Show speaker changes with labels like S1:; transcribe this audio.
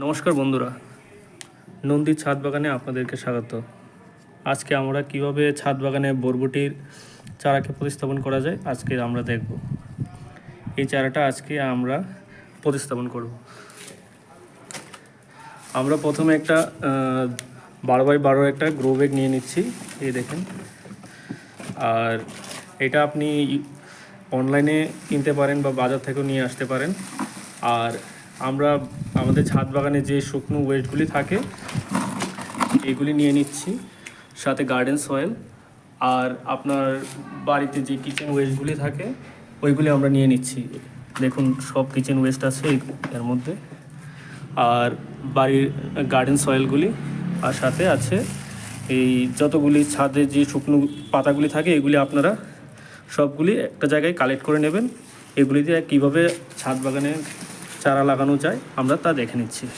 S1: নমস্কার বন্ধুরা, নন্দীর ছাদ বাগানে আপনাদেরকে স্বাগত। আজকে আমরা কিভাবে ছাদ বাগানে বরবটির চারাকে প্রতিস্থাপন করা যায় আজকে আমরা দেখব। এই চারাটা আজকে আমরা প্রতিস্থাপন করব। আমরা প্রথমে একটা 12x12 একটা গ্রো ব্যাগ নিয়ে নিচ্ছি, এই দেখেন। আর এটা আপনি অনলাইনে কিনতে পারেন বা বাজার থেকেও নিয়ে আসতে পারেন। আর আমরা আমাদের ছাদ বাগানে যে শুকনো ওয়েস্টগুলি থাকে এগুলি নিয়ে নিচ্ছি, সাথে গার্ডেন সয়েল। আর আপনার বাড়িতে যে কিচেন ওয়েস্টগুলি থাকে ওইগুলি আমরা নিয়ে নিচ্ছি। দেখুন, সব কিচেন ওয়েস্ট আছে এর মধ্যে। আর বাড়ির গার্ডেন সয়েলগুলি, আর সাথে আছে এই যতগুলি ছাদে যে শুকনো পাতাগুলি থাকে এগুলি আপনারা সবগুলি একটা জায়গায় কালেক্ট করে নেবেন। এগুলি দিয়ে কীভাবে ছাদ বাগানে চারা লাগানো যায় আমরা তা দেখে নিচ্ছি।